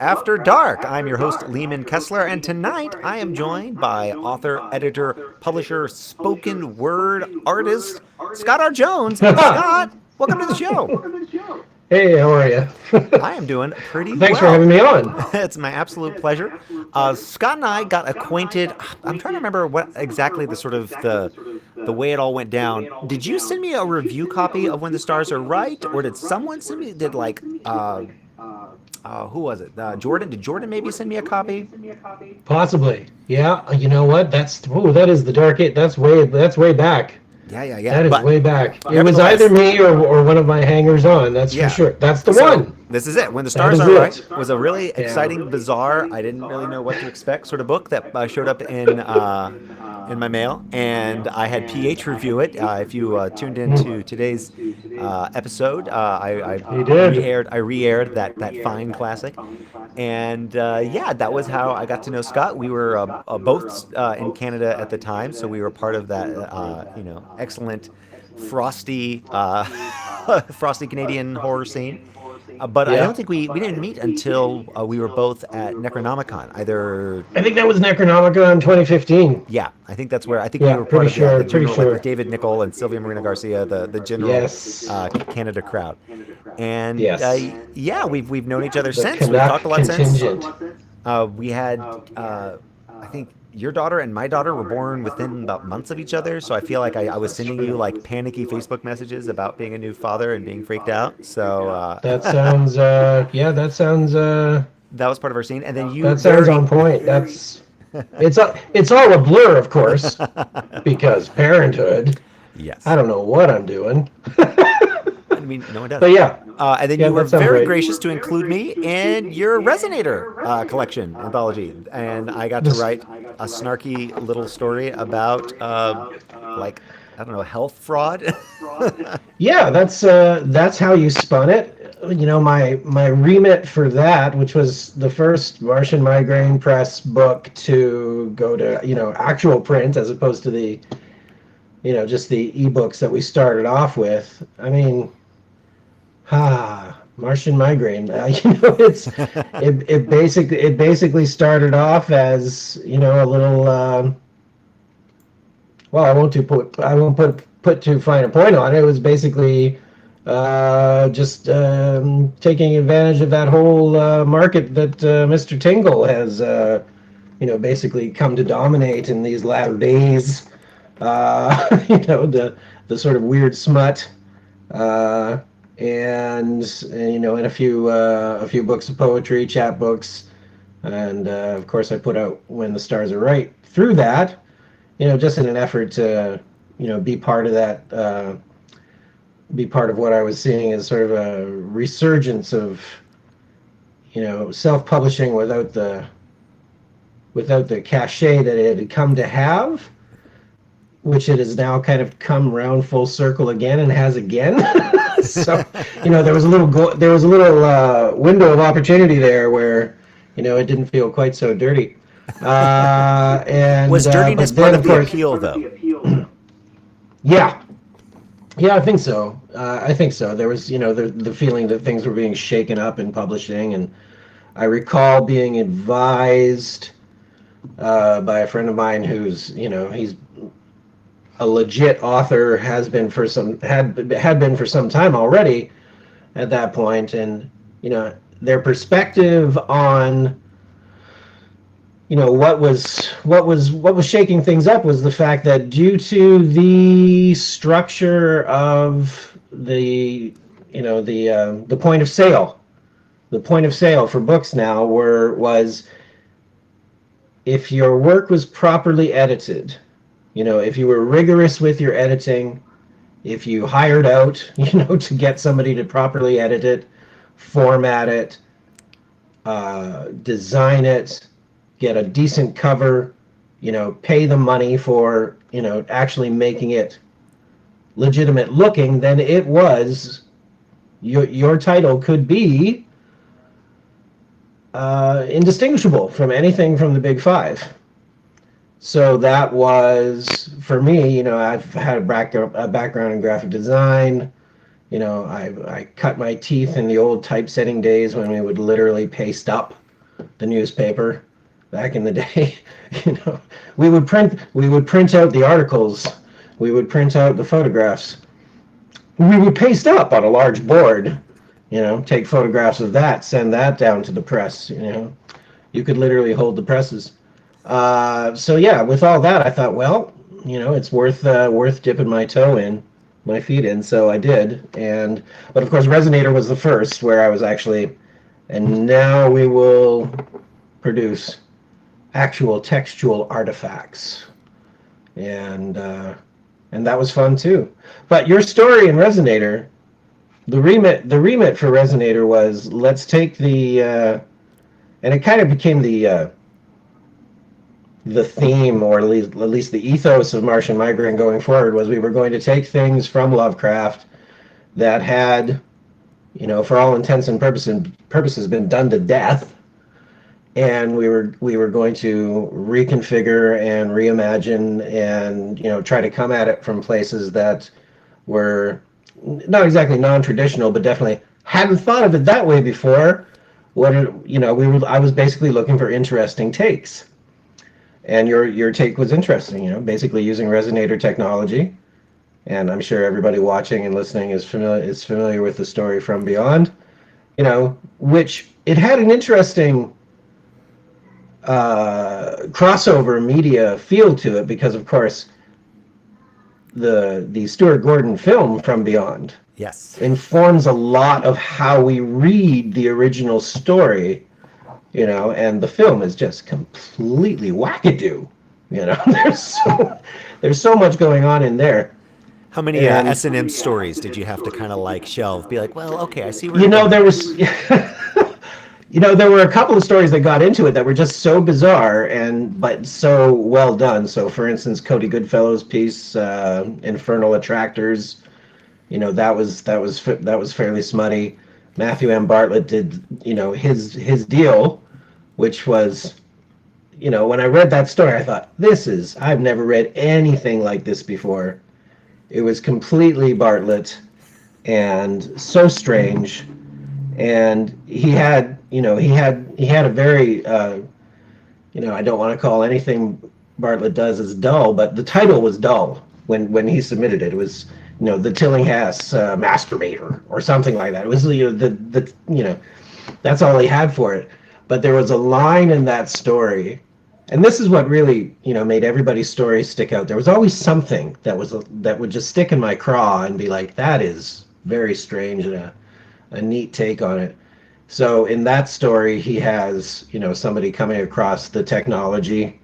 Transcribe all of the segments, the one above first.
After Dark. I'm your host, Lehman Kessler, and tonight I am joined by author, editor, publisher, spoken word artist, Scott R. Jones. Scott, welcome to the show. Hey, how are you? I am doing pretty Thanks for well. having me on. It's my absolute pleasure. Scott and I got acquainted. I'm trying to remember what exactly the way it all went down. Did you send me a review copy of When the Stars Are Right, or did someone send me? Did who was it? Jordan? Did Jordan maybe send me a copy? Possibly. Yeah, you know what? That is the dark age. That's way back. Yeah, yeah, yeah. That is But way back. It was either nevertheless, me or one of my hangers on, that's for yeah. sure. That's the So one. this is it. When the That Stars is Are Right it. was a really Yeah. exciting, bizarre. I didn't really know what to expect sort of book that showed up in my mail, and I had PH review it. If you tuned into today's episode, You did. I re-aired that fine classic, and yeah, that was how I got to know Scott. We were both in Canada at the time, so we were part of that excellent frosty frosty Canadian horror scene. But I don't Yeah. think we didn't meet until we were both at Necronomicon. Either I think that was Necronomicon in 2015. yeah, I think that's where I think we Yeah, were part pretty of the sure. Pretty general, like with sure. David Nichol and Sylvia Marina Garcia, the general Yes. Canada crowd. And Yes. yeah, we've known each other The since. We've talked a Canuck lot since. contingent. We had, I think your daughter and my daughter were born within about months of each other. So I feel like I was sending you like panicky Facebook messages about being a new father and being freaked out. So That sounds. Yeah, that was part of our scene. And then you that sounds very, on point. It's all a blur, of course, because parenthood. I yes. don't know what I'm doing. I mean, no one does. But yeah, And then yeah, you were that sounds very right. gracious to include me in your Resonator collection anthology, and I got to This, write a snarky little story about, like, I don't know, health fraud. yeah, that's how you spun it. You know, my remit for that, which was the first Martian Migraine Press book to go to actual print as opposed to the just the ebooks that we started off with. I mean, Martian migraine. It basically started off as a little. Well, I won't put too fine a point on it. It was basically just taking advantage of that whole market that Mr. Tingle has basically come to dominate in these latter days. The sort of weird smut. Uh, and a few books of poetry, chapbooks, and of course I put out When the Stars Are Right through that, just in an effort to be part of that, be part of what I was seeing as sort of a resurgence of self-publishing without the cachet that it had come to have, which it has now kind of come round full circle again and has again. So, there was a little window of opportunity there where, it didn't feel quite so dirty. Was And dirtiness but part then of of the course, appeal, though? yeah, yeah, I think so. I think so. There was, the feeling that things were being shaken up in publishing, and I recall being advised by a friend of mine who's, he's a legit author, had been for some time already at that point, and their perspective on what was shaking things up was the fact that due to the structure of the point of sale for books now was if your work was properly edited, if you were rigorous with your editing, if you hired out, to get somebody to properly edit it, format it, design it, get a decent cover, pay the money for, actually making it legitimate looking, then it was your title could be indistinguishable from anything from the Big Five. So that was, for me, I've had a background in graphic design. I cut my teeth in the old typesetting days when we would literally paste up the newspaper back in the day. you know, we would print out the articles, we would print out the photographs, we would paste up on a large board. Take photographs of that, send that down to the press. You could literally hold the presses. So yeah, with all that, I thought, well, it's worth dipping my feet in. So I did, but of course, Resonator was the first where I was actually, and now we will produce actual textual artifacts, and that was fun too. But your story in Resonator, the remit for Resonator was, let's take and it kind of became the theme, or at least the ethos of Martian Migrant going forward, was we were going to take things from Lovecraft that had, for all intents and purposes, been done to death, and we were going to reconfigure and reimagine, and try to come at it from places that were not exactly non-traditional, but definitely hadn't thought of it that way before. I was basically looking for interesting takes, and your take was interesting. Basically using Resonator technology, and I'm sure everybody watching and listening is familiar with the story From Beyond. Which it had an interesting crossover media feel to it, because of course the Stuart Gordon film From Beyond Yes. informs a lot of how we read the original story, and the film is just completely wackadoo. There's so much going on in there. How many And S&M stories did you have to kind of like shelve? Be like, well, okay, I see where you you're know going. there was there were a couple of stories that got into it that were just so bizarre, but so well done. So for instance, Cody Goodfellow's piece, Infernal Attractors, that was fairly smutty. Matthew M. Bartlett did, his deal, which was, when I read that story, I thought, I've never read anything like this before. It was completely Bartlett and so strange. And he had a very, I don't want to call anything Bartlett does as dull, but the title was dull when he submitted it. It was, the Tillinghast masturbator or something like that. It was that's all he had for it. But there was a line in that story, and this is what really made everybody's story stick out. There was always something that would just stick in my craw and be like, that is very strange and a neat take on it. So in that story, he has somebody coming across the technology.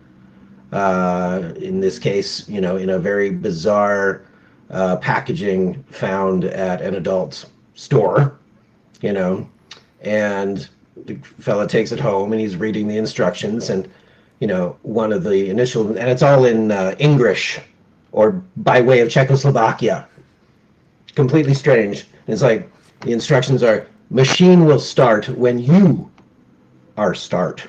In this case, in a very bizarre packaging found at an adult store, and the fella takes it home and he's reading the instructions, and one of the initial, and it's all in English, or by way of Czechoslovakia. Completely strange. And it's like, the instructions are, machine will start when you are start.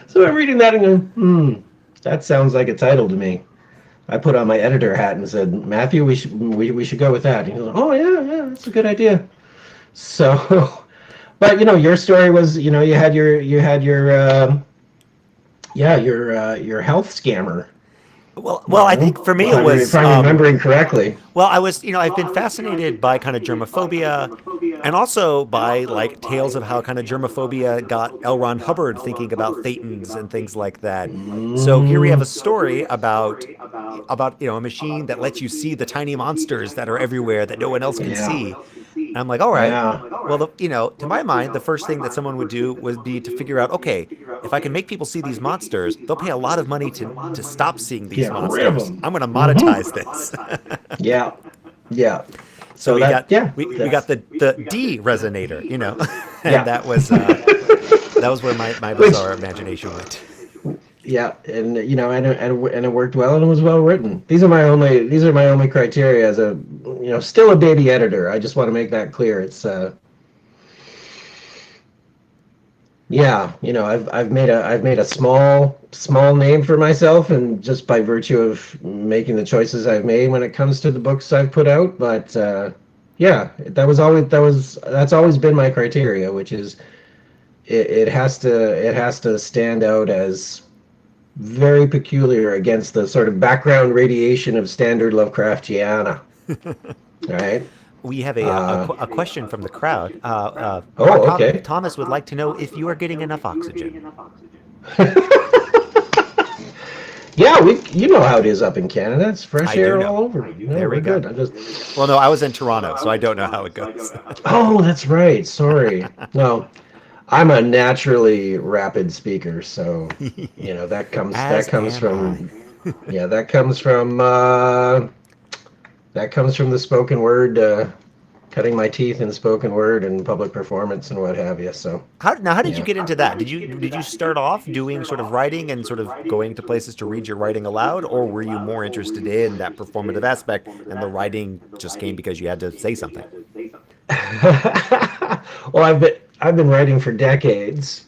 So I'm reading that and going, that sounds like a title to me. I put on my editor hat and said, Matthew, we should go with that. And he goes, oh yeah, that's a good idea. So, but your story was, you had your health scammer. Well, I think for me If it was, I'm remembering correctly. well, I was, I've been fascinated by kind of germophobia, and also by like tales of how kind of germophobia got L. Ron Hubbard thinking about thetans and things like that. So here we have a story about a machine that lets you see the tiny monsters that are everywhere that no one else can Yeah. see. And I'm like, all right. Yeah. Well, to my mind, the first thing that someone would do would be to figure out, okay, if I can make people see these monsters, they'll pay a lot of money to stop seeing these Get rid of monsters. them. I'm going to monetize this. Yeah. Yeah. So So we that, got yeah. we got the D resonator, Yeah. and that was where my Which, bizarre imagination went. yeah, and and it worked well and it was well written. These are my only criteria as a still a baby editor. I just want to make that clear. It's yeah, I've made a small name for myself, and just by virtue of making the choices I've made when it comes to the books I've put out. But yeah, that's always been my criteria, which is it has to stand out as very peculiar against the sort of background radiation of standard Lovecraftiana, right? We have Uh, a question from the crowd. oh, okay. Thomas would like to know if you are getting enough oxygen. Yeah, we you know how it is up in Canada. It's fresh I do air know. all over. No, There we we're go. good. I just Well, no, I was in Toronto, so I don't know how it goes. Oh, that's right. Sorry. No, I'm a naturally rapid speaker, so that As comes am I. from yeah, that comes from the spoken word, cutting my teeth in spoken word and public performance and what have you. So How did you yeah. get into that? Did you start off doing sort of writing and sort of going to places to read your writing aloud, or were you more interested in that performative aspect and the writing just came because you had to say something? Well, I've been writing for decades,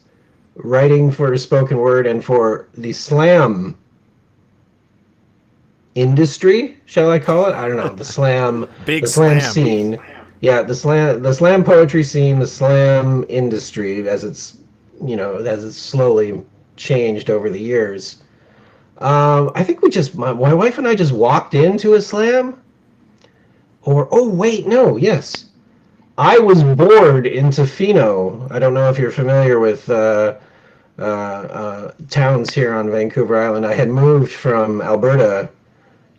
writing for spoken word and for the slam industry, shall I call it? I don't know. Big The slam slam. scene. Yeah, the slam poetry scene, the slam industry as it's slowly changed over the years. I think my wife and I just walked into a slam, or oh wait, no, yes, I was bored into Fino. I don't know if you're familiar with towns here on Vancouver Island. I had moved from Alberta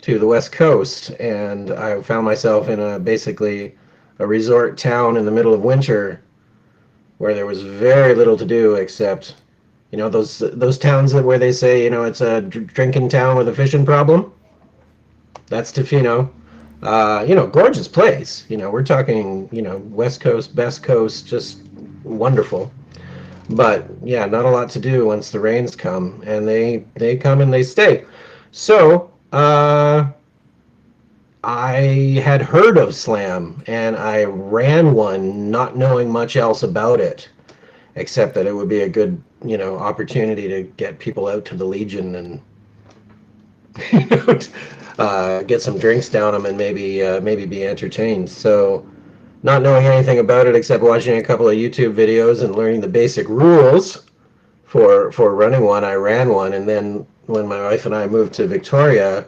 to the West Coast, and I found myself in basically a resort town in the middle of winter where there was very little to do except those towns where they say it's a drinking town with a fishing problem. That's Tofino. Gorgeous place. We're talking West Coast, Best Coast, just wonderful. But yeah, not a lot to do once the rains come, and they come and they stay. So I had heard of Slam, and I ran one, not knowing much else about it, except that it would be a good, opportunity to get people out to the Legion and you know, get some drinks down them and maybe be entertained. So, not knowing anything about it except watching a couple of YouTube videos and learning the basic rules for running one, I ran one, and then when my wife and I moved to Victoria,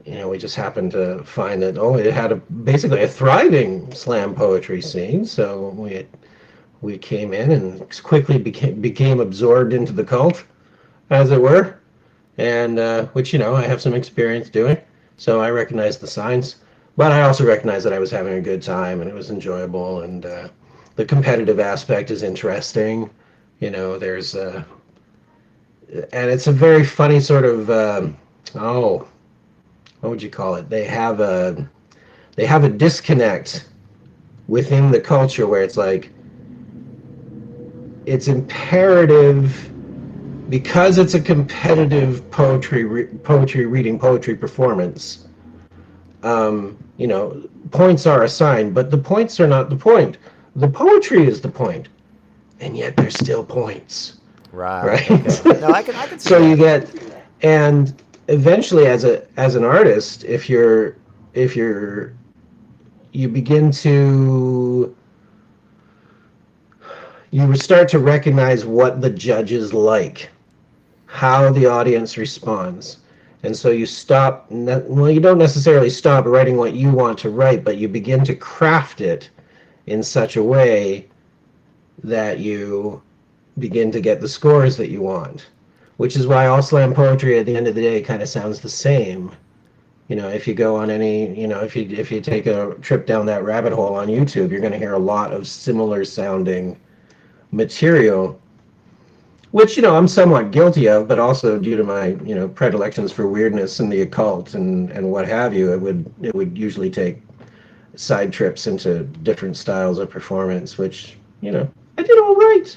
we just happened to find that it had basically a thriving slam poetry scene. So we came in and quickly became absorbed into the cult, as it were, and which I have some experience doing. So I recognized the signs, but I also recognized that I was having a good time and it was enjoyable, and the competitive aspect is interesting. There's and it's a very funny sort of oh, what would you call it? They have a disconnect within the culture where it's like it's imperative because it's a competitive poetry reading, poetry performance. Points are assigned, but the points are not the point. The poetry is the point, and yet there's still points, Right. right? Okay. No, I can see So you that. get, and eventually, as an artist, if you begin to you start to recognize what the judges like, how the audience responds. And so you you don't necessarily stop writing what you want to write, but you begin to craft it in such a way that you begin to get the scores that you want. Which is why all slam poetry at the end of the day kind of sounds the same. If you go on if you take a trip down that rabbit hole on YouTube, you're going to hear a lot of similar sounding material, which I'm somewhat guilty of, but also due to my predilections for weirdness and the occult and what have you, it would usually take side trips into different styles of performance, which I did all right.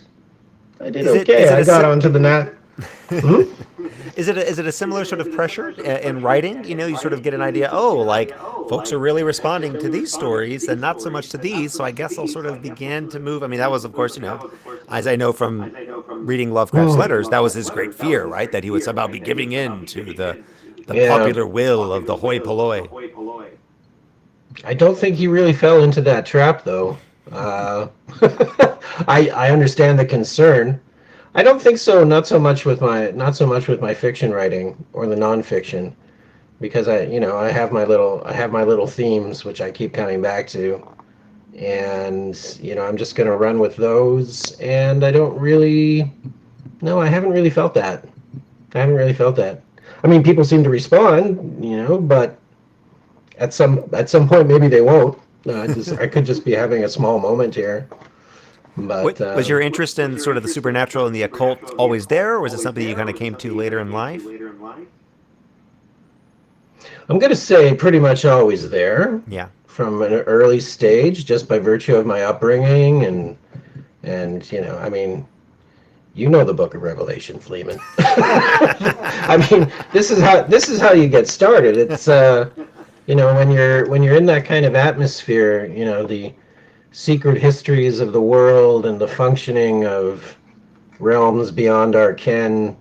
I did Is okay. it I a got onto the nat. Hmm? is it a similar sort of pressure in writing? You sort of get an idea. Oh, like folks are really responding to these stories and not so much to these. So I guess I'll sort of begin to move. I mean, that was of course, as I know from reading Lovecraft's Hmm. letters, that was his great fear, right? That he would somehow be giving in to the Yeah. popular will of the hoi polloi. I don't think he really fell into that trap, though. Uh, I understand the concern. I don't think so. Not so much with my fiction writing or the nonfiction, because I have my little themes which I keep coming back to, and I'm just gonna run with those. And I don't really, no, I haven't really felt that. I haven't really felt that. I mean, people seem to respond, but at some point maybe they won't. I could just be having a small moment here, but Was your interest in sort of the supernatural and the occult always there, or was it something you kind of came to later in life? I'm going to say pretty much always there Yeah. from an early stage, just by virtue of my upbringing and I mean, the Book of Revelation, Fleeman. I mean, this is how you get started. It's when you're in that kind of atmosphere, the secret histories of the world and the functioning of realms beyond our ken.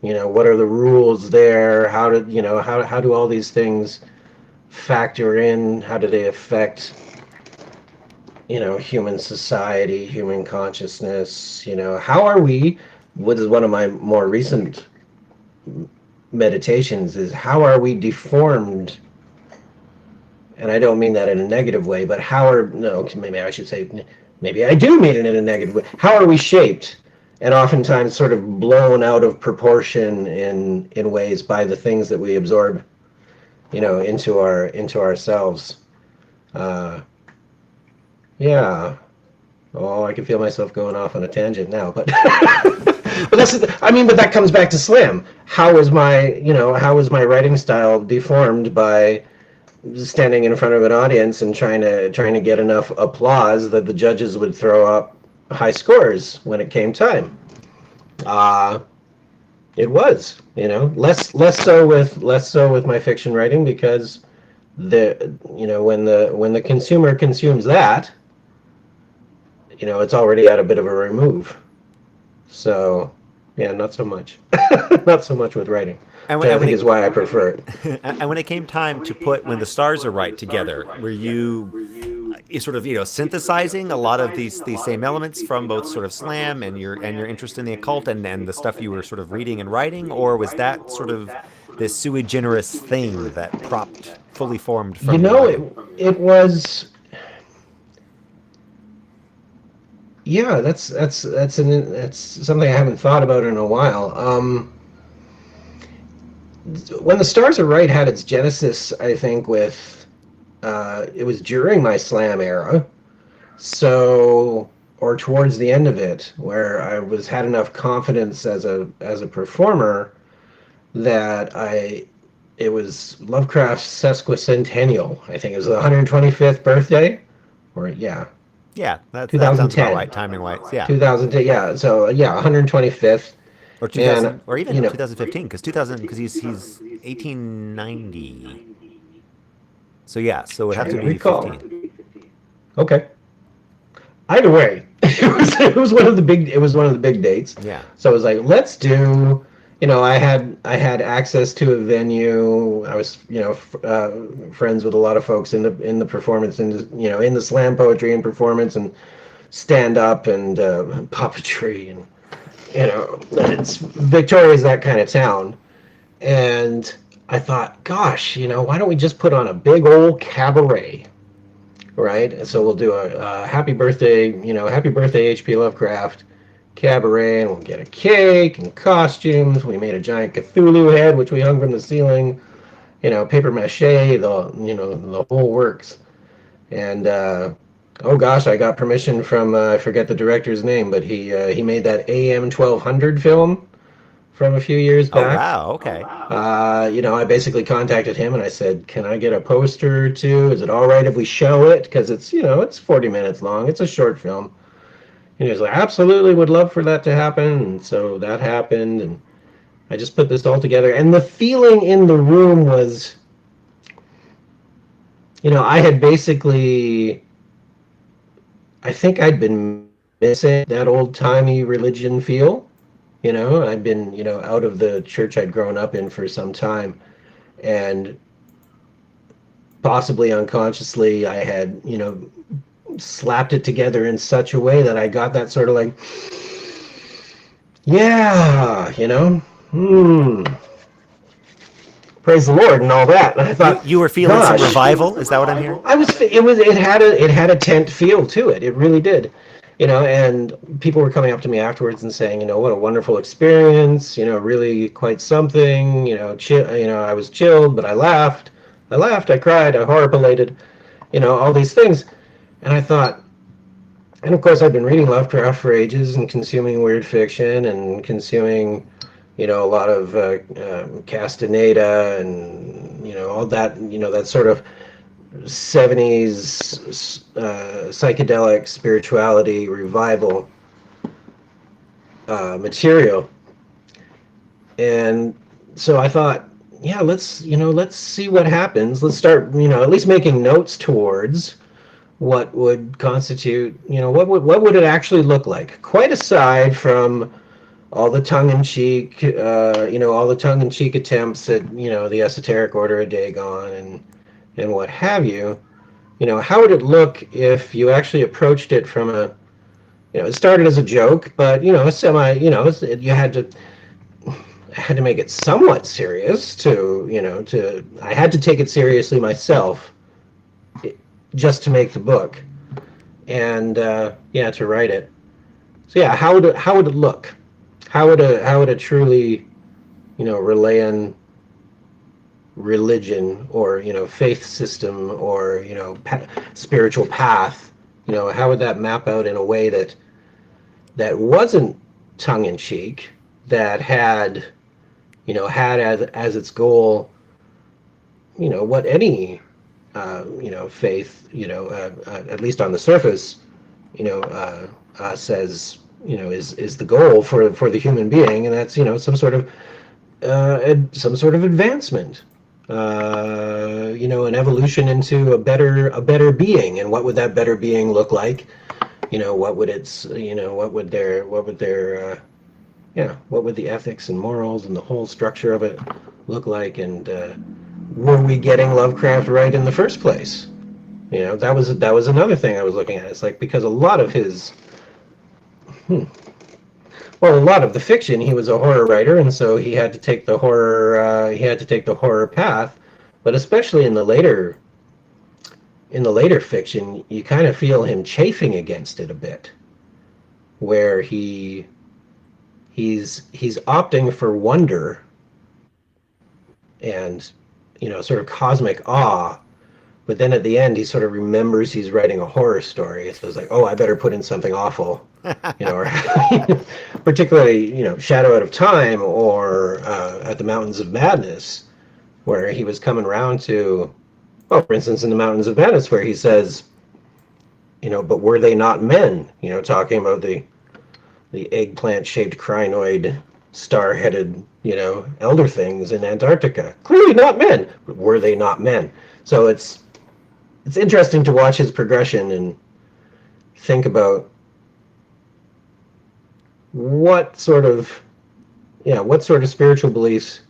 What are the rules there? How do all these things factor in? How do they affect human society, human consciousness? How are we? What is one of my more recent meditations is how are we deformed? And I don't mean that in a negative way, but how are no? Maybe I should say, maybe I do mean it in a negative way. How are we shaped? And oftentimes sort of blown out of proportion in ways by the things that we absorb, into ourselves. Uh, yeah. Oh, I can feel myself going off on a tangent now, but but but that comes back to Slam. How is my writing style deformed by standing in front of an audience and trying to get enough applause that the judges would throw up high scores when it came time? Uh, it was, less so with my fiction writing because when the consumer consumes that, it's already at a bit of a remove. So, yeah, not so much. Not so much with writing, And which when, I and when think is why I prefer it. it and when it came time to put when the stars are right together, were you sort of synthesizing a lot of these same elements from both sort of slam and your interest in the occult and the stuff you were sort of reading and writing, or was that sort of this sui generis thing that propped fully formed You from your know, it writing? it was yeah. That's something I haven't thought about in a while. When the Stars Are Right had its genesis, I think with it was during my slam era, so or towards the end of it, where I was had enough confidence as a performer that I it was Lovecraft's sesquicentennial. I think it was the 125th birthday, or yeah, Yeah, that sounds about 2010. right, timing wise. Yeah, 2010, yeah. So yeah, 125th, or and 2000, or you even know, 2015, because 2000, because he's 1890. So yeah, so it would have trying to to be recall. 15. Okay. Either way, it was one of the big dates. Yeah, So it was like, let's do. I had access to a venue. I was friends with a lot of folks in the performance in the slam poetry and performance and stand up and puppetry and it's Victoria's that kind of town. And I thought, gosh, why don't we just put on a big old cabaret, right? And so we'll do a happy birthday, H.P. Lovecraft cabaret, and we'll get a cake and costumes. We made a giant Cthulhu head, which we hung from the ceiling, paper mache, the whole works. And oh gosh, I got permission from I forget the director's name, but he made that AM 1200 film from a few years oh back. wow, okay. I basically contacted him and I said, "Can I get a poster or two? Is it all right if we show it? Because it's 40 minutes long. It's a short film." And he was like, "Absolutely, would love for that to happen." And so that happened, and I just put this all together. And the feeling in the room was, I had basically, I think I'd been missing that old timey religion feel. I'd been, out of the church I'd grown up in for some time, and possibly unconsciously I had slapped it together in such a way that I got that sort of like, yeah, praise the Lord and all that. And I You thought, you were feeling some gosh, revival? Is that what I'm hearing? it had a tent feel to it. It really did. And people were coming up to me afterwards and saying, what a wonderful experience, really quite something, I was chilled, but I cried, I horripilated, all these things. And I thought, and of course, I've been reading Lovecraft for ages and consuming weird fiction and consuming, a lot of Castaneda and, all that, that sort of 70s psychedelic spirituality revival material. And so I thought, yeah, let's see what happens. Let's start, at least making notes towards what would constitute, what would it actually look like? Quite aside from all the tongue-in-cheek, all the tongue-in-cheek attempts at, the esoteric order of Dagon and what have you. How would it look if you actually approached it from it started as a joke, but, semi, I had to make it somewhat serious I had to take it seriously myself just to make the book and, yeah, to write it. So yeah, how would it look? How would a truly, Relayan religion or faith system or spiritual path, how would that map out in a way that wasn't tongue in cheek, that had as its goal, what any faith, at least on the surface, says, is the goal for the human being, and that's some sort of advancement, an evolution into a better being. And what would that better being look like? What would its, what would the ethics and morals and the whole structure of it look like? And were we getting Lovecraft right in the first place? That was another thing I was looking at. It's like, because a lot of his, well, a lot of the fiction, he was a horror writer, and so he had to take the horror. He had to take the horror path. But especially in the later fiction, you kind of feel him chafing against it a bit, where he's opting for wonder and sort of cosmic awe. But then at the end, he sort of remembers he's writing a horror story. So it's like, oh, I better put in something awful, or particularly, Shadow Out of Time or At the Mountains of Madness, where he was coming around to, well, for instance, in the Mountains of Madness, where he says, but were they not men? Talking about the eggplant-shaped crinoid, star-headed, elder things in Antarctica. Clearly not men, but were they not men? So it's interesting to watch his progression and think about what sort of spiritual beliefs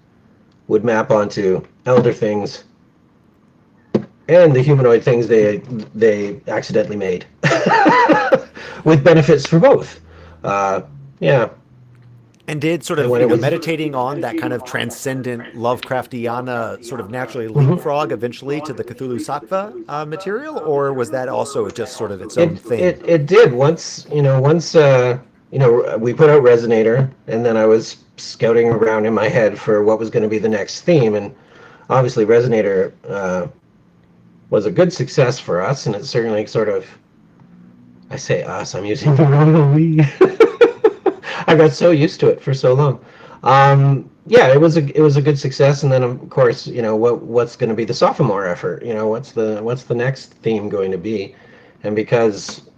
would map onto elder things and the humanoid things they accidentally made, with benefits for both. Yeah. And did sort And of, when it was, meditating on that kind of transcendent Lovecraftiana sort of naturally leapfrog eventually to the Cthulhu Sattva material, or was that also just sort of its own thing? it did once we put out Resonator, and then I was scouting around in my head for what was going to be the next theme, and obviously Resonator was a good success for us, and it certainly sort of, I say us, I'm using the wrong we. I got so used to it for so long. Yeah, it was a good success, and then of course, what's going to be the sophomore effort? What's the next theme going to be? And because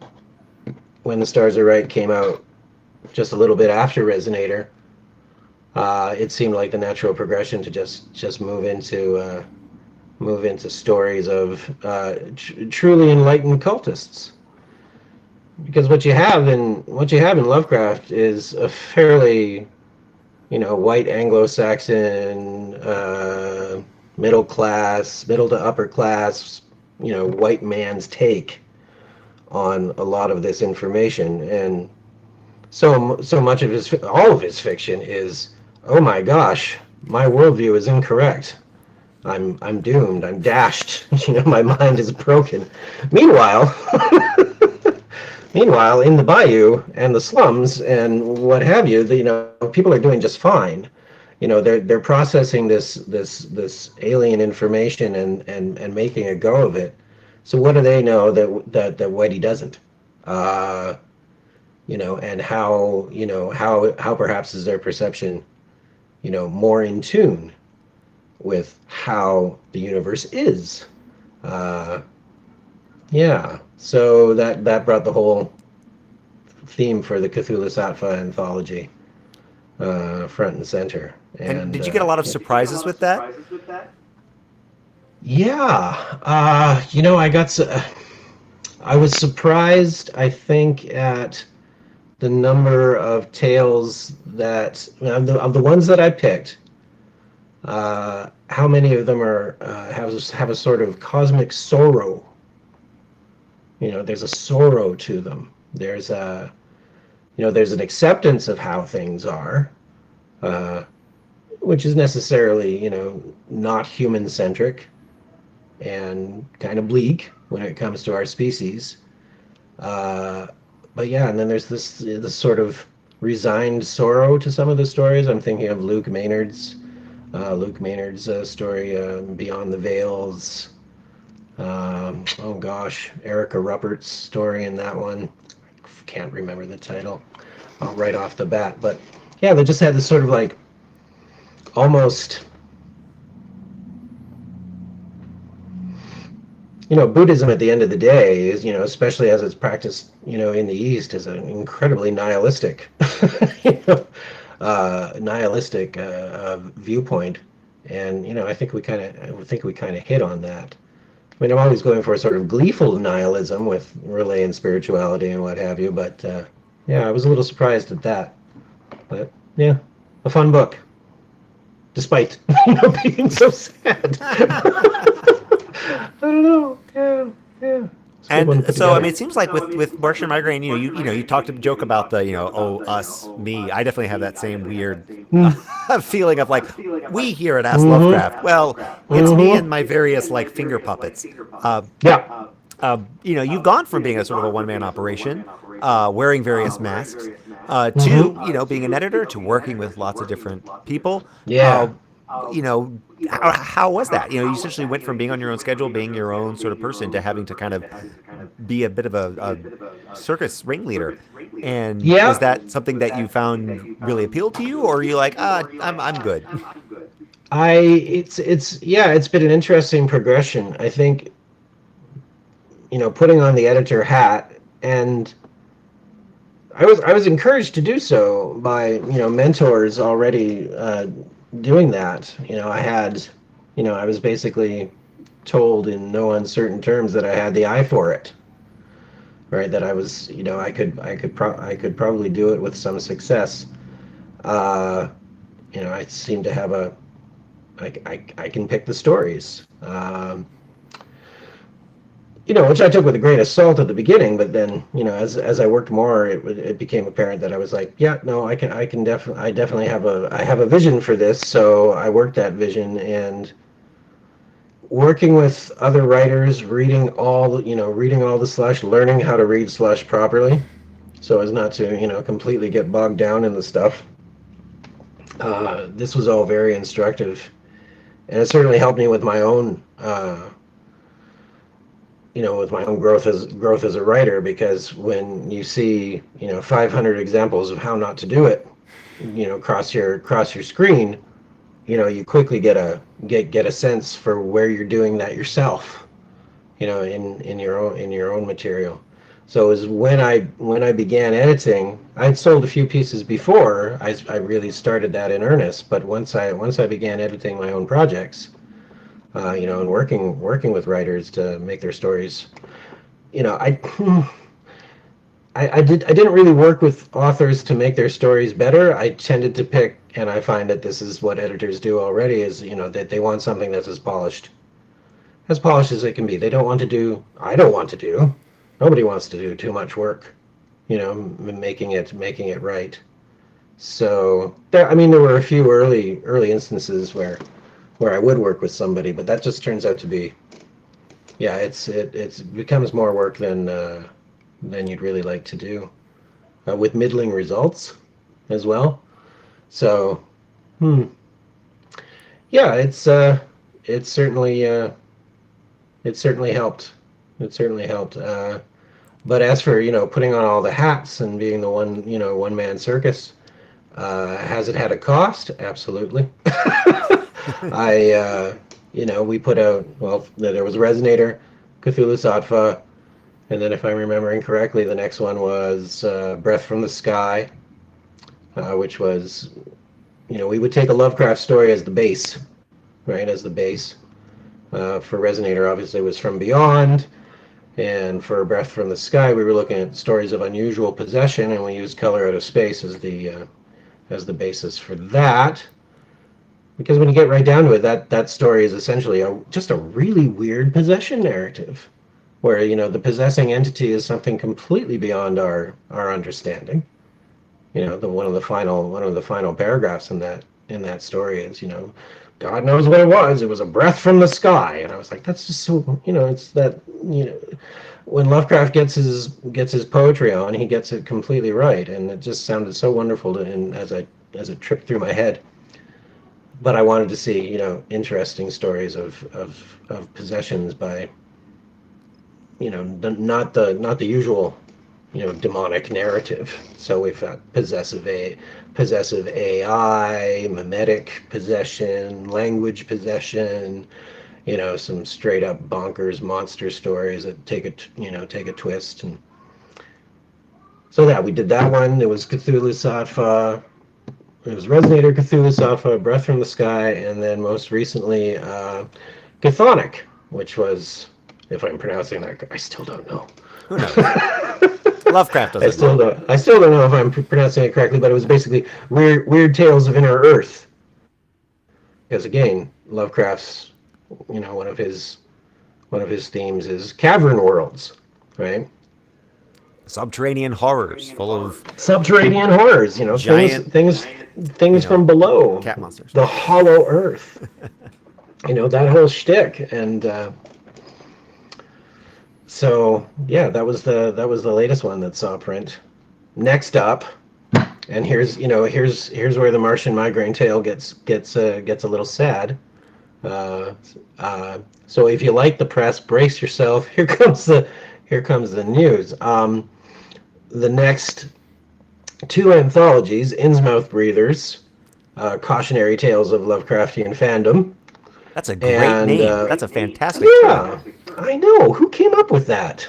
When the Stars Are Right came out just a little bit after Resonator, it seemed like the natural progression to just move into stories of truly enlightened cultists. Because what you have in Lovecraft is a fairly, white Anglo-Saxon, middle to upper class, white man's take on a lot of this information, and so much of his all of his fiction is, oh my gosh, my worldview is incorrect. I'm doomed. I'm dashed. My mind is broken. Meanwhile, meanwhile, in the bayou and the slums and what have you, people are doing just fine. They're processing this alien information and making a go of it. So what do they know that Whitey doesn't? Uh, and how perhaps is their perception, more in tune with how the universe is. Uh, yeah, so that brought the whole theme for the Cthulhu Sattva anthology front and center. And And did you get a lot of surprises with that? yeah, I was surprised, I think, at the number of tales that of the ones that I picked. How many of them are have a sort of cosmic sorrow? There's a sorrow to them. There's an acceptance of how things are, uh, which is necessarily, not human centric and kind of bleak when it comes to our species. Uh, but yeah, and then there's this sort of resigned sorrow to some of the stories. I'm thinking of Luke Maynard's story, Beyond the Veils. Oh gosh, Erica Ruppert's story in that one. Can't remember the title right off the bat, but yeah, they just had this sort of like almost, Buddhism at the end of the day is, especially as it's practiced, in the East, is an incredibly nihilistic, viewpoint, and I think we kind of hit on that. I mean, I'm always going for a sort of gleeful nihilism with relay and spirituality and what have you, but yeah, I was a little surprised at that. But yeah, a fun book, despite being so sad. I don't know. Yeah, yeah. It's a good one to And put so, I mean, together. it seems like with Martian Migraine, you talked a joke about the, oh, us, me. I definitely have that same weird Mm. feeling of like, we here at Ask Lovecraft. Mm-hmm. Well, it's me and Mm-hmm. my various like finger puppets. Uh, Yeah. you've gone from being a sort of a one man operation, wearing various masks, to Mm-hmm. being an editor, to working with lots of different people. Uh, Yeah. you know, how was that? You essentially went from being on your own schedule, being your own sort of person, to having to kind of be a bit of a circus ringleader. And is Yeah. that something that you found really appealed to you, or are you like, I'm good? It's been an interesting progression. I think, putting on the editor hat, and I was encouraged to do so by, mentors already doing that. I was basically told in no uncertain terms that I had the eye for it, right? That I was, I could probably do it with some success. Uh, I seem to have I can pick the stories. Which I took with a grain of salt at the beginning, but then, as I worked more, it became apparent that I was like, yeah, no, I can definitely, I have a vision for this. So I worked that vision, and working with other writers, reading all the slush, learning how to read slush properly, so as not to, completely get bogged down in the stuff. This was all very instructive, and it certainly helped me with my own. Growth as a writer, because when you see 500 examples of how not to do it, cross your screen, you quickly get a sense for where you're doing that yourself, in your own material. So it was when I began editing. I'd sold a few pieces before I really started that in earnest, but once I began editing my own projects, and working with writers to make their stories. I didn't really work with authors to make their stories better. I tended to pick, and I find that this is what editors do already, is that they want something that's as polished as it can be. They don't want to do. I don't want to do Nobody wants to do too much work, making it right. So there, I mean, there were a few early instances where I would work with somebody, but that just turns out to be, yeah, it becomes more work than you'd really like to do, with middling results as well. So, hmm, yeah, it's certainly it certainly helped. It certainly helped. But as for putting on all the hats and being the one man circus, has it had a cost? Absolutely. I we put out, well, there was Resonator, Cthulhu Sattva, and then if I'm remembering correctly, the next one was Breath from the Sky, which was we would take a Lovecraft story as the base, right, as the base. For Resonator, obviously, it was From Beyond. And for Breath from the Sky, we were looking at stories of unusual possession, and we used Color Out of Space as the basis for that. Because when you get right down to it, that story is essentially just a really weird possession narrative, where the possessing entity is something completely beyond our understanding. The one of the final paragraphs in that story is God knows what it was. It was a breath from the sky, and I was like, that's just so it's that when Lovecraft gets his poetry on, he gets it completely right, and it just sounded so wonderful and as it tripped through my head. But I wanted to see interesting stories of possessions by not the usual demonic narrative. So we've got possessive AI, mimetic possession, language possession, some straight up bonkers monster stories that take a twist. And so that we did that one. It was Cthulhu Sattva. It was Resonator, Cthulhu Sattva, Breath from the Sky, and then most recently Chthonic, which was, if I'm pronouncing that, I still don't know. Who knows? Lovecraft I doesn't still know. don't. I still don't know if I'm pronouncing it correctly, but it was basically weird tales of Inner Earth. Because again, Lovecraft's, one of his themes is cavern worlds, right? Subterranean horrors full of Subterranean horrors, things giant, things you things know, from below, cat monsters. the hollow earth, that whole shtick, and so yeah, that was the latest one that saw print. Next up, and here's where the Martian migraine tale gets a little sad. Uh, so if you like the press, brace yourself. Here comes the news. The next two anthologies, Innsmouth Breathers, Cautionary Tales of Lovecraftian Fandom, That's a great and name. That's a fantastic title. yeah, I know who came up with that.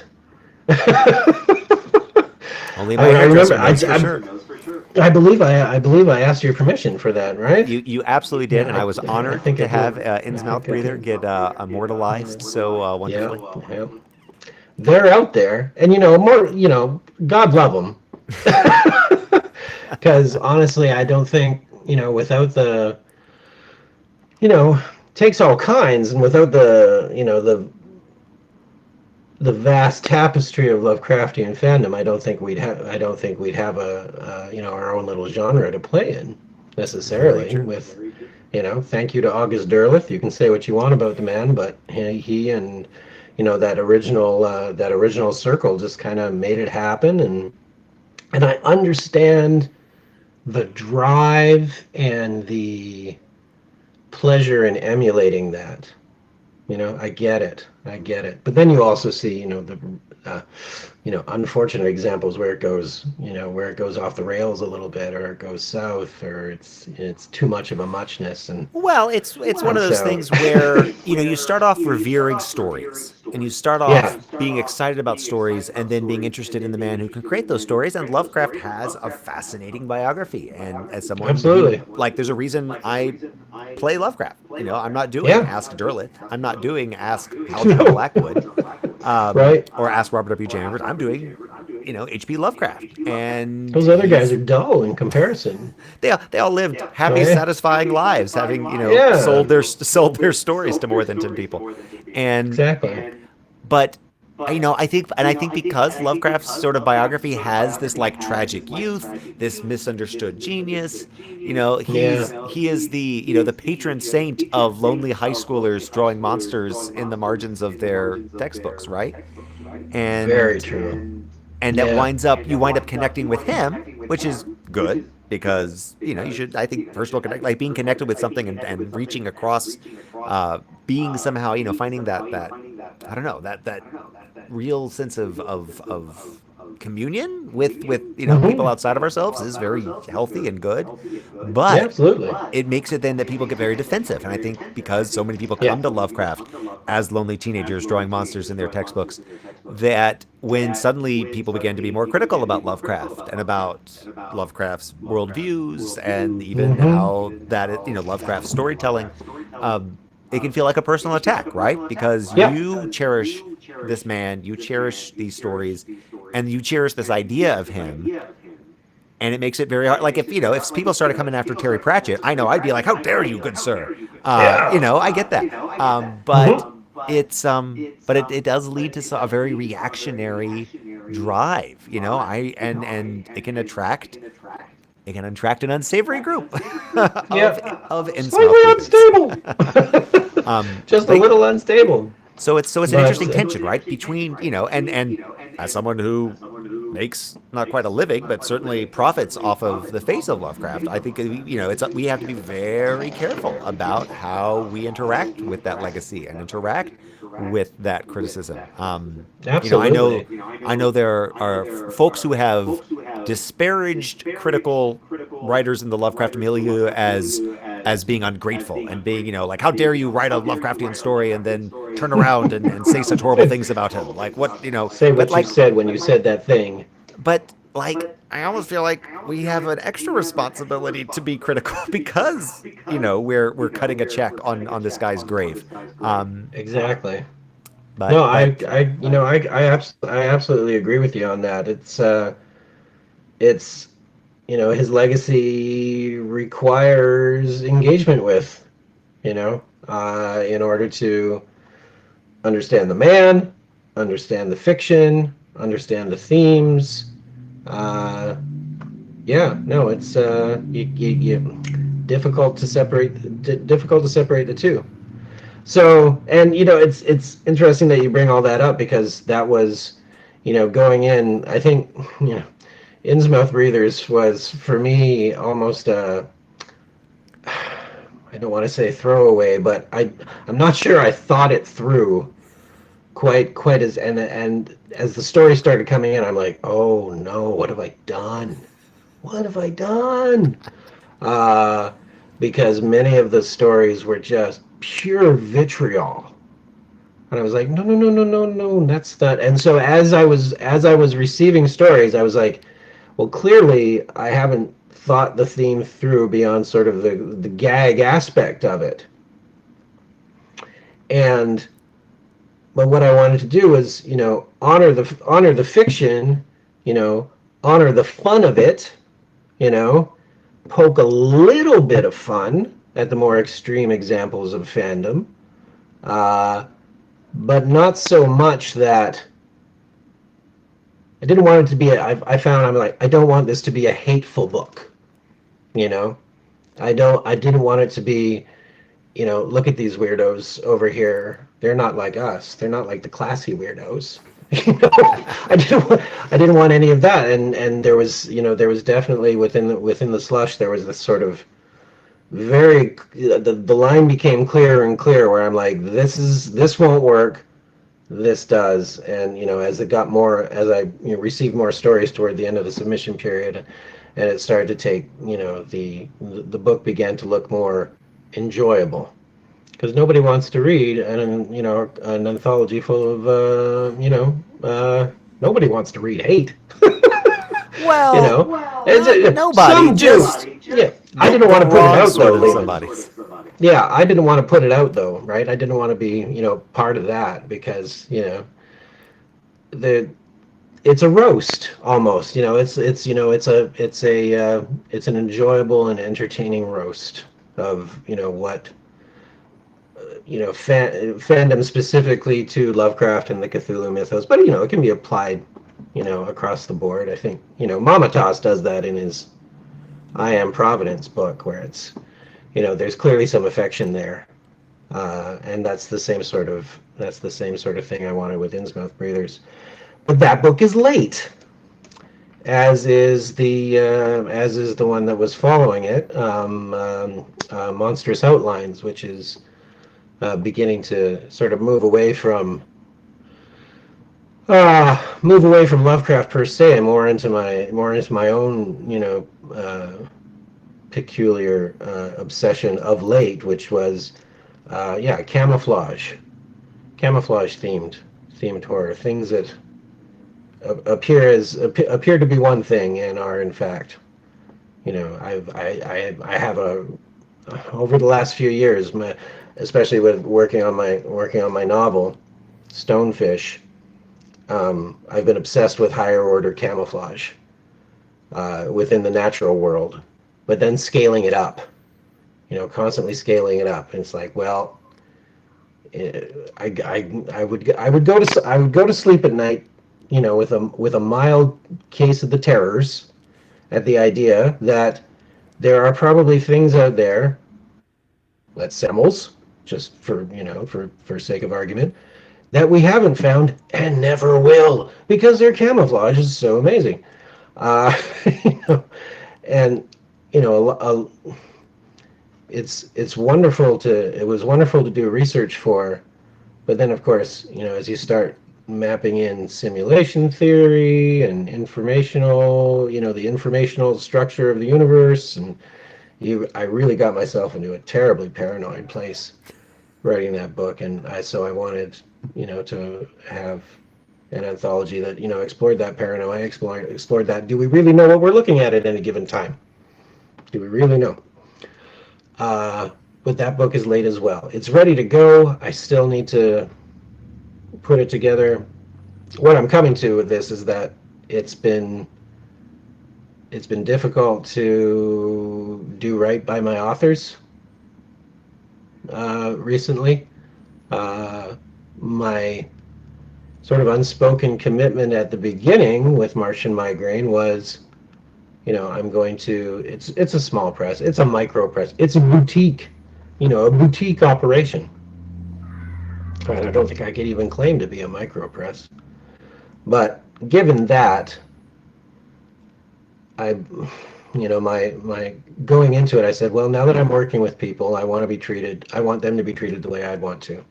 Only I, my I hairdresser remember. knows for sure. I believe I asked your permission for that, right? You absolutely did, Yeah, and I was I honored think I to did. have I Innsmouth think I Breather did. get immortalized so Yeah, wonderfully. yeah. They're out there, and more. God love them. Because honestly, I don't think without the takes all kinds, and without the vast tapestry of Lovecraftian fandom, I don't think we'd have our own little genre to play in Very necessarily. true. With thank you to August Derleth. You can say what you want about the man, but he and that original circle just kind of made it happen, and I understand the drive and the pleasure in emulating that. I get it. I get it. But then you also see, unfortunate examples where it goes off the rails a little bit, or it goes south, or it's too much of a muchness, Well, it's one and of those so things where you start off revering stories, and you start yeah, off being excited about stories, and then being interested in the man who can create those stories. And Lovecraft has a fascinating biography, and as someone who absolutely, there's a reason I play Lovecraft. I'm not doing yeah, Ask Derleth. I'm not doing Ask Hal no, Blackwood, right. or Ask Robert W. Chambers. I'm doing H.P. Lovecraft, and Those other guys are dull in comparison, they all lived happy, right? satisfying lives, having Yeah, sold their stories to more than 10 people, and exactly. but I think because Lovecraft's sort of biography has this like tragic youth, this misunderstood genius, Yeah, he is the the patron saint of lonely high schoolers drawing monsters in the margins of their textbooks, right? very And true. that Yeah. winds up you wind up connecting with him, which is good because you should, I think, first of all connect, like being connected with something and reaching across, being somehow finding that I don't know, that real sense of communion with people Hmm. outside of ourselves is very healthy and good, Yeah, but absolutely. it makes it then that people get very defensive. And I think because so many people Yeah. come to Lovecraft as lonely teenagers drawing monsters in their textbooks, that when suddenly people began to be more critical about Lovecraft and about Lovecraft's worldviews and even Hmm. how that, Lovecraft's storytelling, it can feel like a personal attack, right? Because Yeah. you cherish this man, you cherish these stories, and you cherish this idea of him, and it makes it very hard. Like if people started coming after Terry Pratchett, I know I'd be like, "How dare you, good sir?" Yeah. I get that, but Hmm. it does lead to a very reactionary drive. It can attract an unsavory group Yeah. of Slightly innsmouth readers. unstable. Just a But little unstable. so it's an But interesting tension, right? Between and as someone who makes not quite a living, but certainly profits off of the face of Lovecraft, I think it's we have to be very careful about how we interact with that legacy and interact with that criticism. absolutely. I know there are folks who have disparaged critical writers in the Lovecraft milieu as being ungrateful and being, like, how dare you write a Lovecraftian story and then turn around and say such horrible things about him? Like, what, Say but what you said when you said that thing. I almost feel like we have an extra responsibility to be critical because, we're cutting a check on this guy's grave. Um, Exactly. but, No, but I absolutely agree with you on that. It's, his legacy requires engagement with, in order to understand the man, understand the fiction, understand the themes. Uh, yeah, no, it's difficult to difficult to separate the two. So, and it's interesting that you bring all that up because that was, going in. I think, Innsmouth Breathers was for me almost a, I don't want to say throwaway, but I'm not sure I thought it through quite as, and as the story started coming in, I'm like, oh no, what have I done? What have I done? Uh, because many of the stories were just pure vitriol. And I was like, no, no, no, no, no, no, that's not. And so as I was receiving stories, I was like, well, clearly I haven't thought the theme through beyond sort of the gag aspect of it. And but what I wanted to do was, honor the fiction, you know, honor the fun of it, you know, poke a little bit of fun at the more extreme examples of fandom, uh, but not so much that I didn't want it to be. I found I'm like I don't want this to be a hateful book. You know, I didn't want it to be. Look at these weirdos over here. They're not like us. They're not like the classy weirdos. you know, I didn't want any of that. And there was definitely within the slush there was this sort of very the line became clearer and clearer where I'm like this won't work, this does. And as it got more, as I received more stories toward the end of the submission period, and it started to take, the book began to look more enjoyable because nobody wants to read an anthology full of nobody wants to read hate. you well, know not nobody, some do. just Yeah, I the didn't want to put it wrong out sort though, of Leland. somebodies. Yeah, I didn't want to put it out though, right? I didn't want to be part of that because the it's a roast almost. It's an enjoyable and entertaining roast of what fandom specifically to Lovecraft and the Cthulhu mythos, but it can be applied, across the board. I think Mama Toss does that in his I Am Providence book, where it's there's clearly some affection there, and that's the same sort of thing I wanted with Innsmouth Breathers. But that book is late, as is the one that was following it, Monstrous Outlines, which is beginning to sort of move away from Lovecraft per se, and more into my own peculiar obsession of late, which was camouflage themed horror, things that appear to be one thing and are in fact, I have a over the last few years, especially with working on my novel Stonefish. I've been obsessed with higher order camouflage within the natural world, but then scaling it up, constantly scaling it up. And it's like, well, I would go to sleep at night, with a mild case of the terrors, at the idea that there are probably things out there, let's say animals, just for sake of argument, that we haven't found and never will because their camouflage is so amazing. You know, and you know, it's wonderful to it was wonderful to do research for, but then of course, as you start mapping in simulation theory and the informational structure of the universe, and I really got myself into a terribly paranoid place writing that book, and so I wanted, to have an anthology that, explored that paranoia, explored that. Do we really know what we're looking at any given time? Do we really know? But that book is late as well. It's ready to go. I still need to put it together. What I'm coming to with this is that it's been difficult to do right by my authors recently. My sort of unspoken commitment at the beginning with Martian Migraine was, I'm going to. It's a small press. It's a micro press. It's a boutique, a boutique operation. And I don't think I could even claim to be a micro press. But given that, my going into it, I said, well, now that I'm working with people, I want them to be treated the way I'd want to,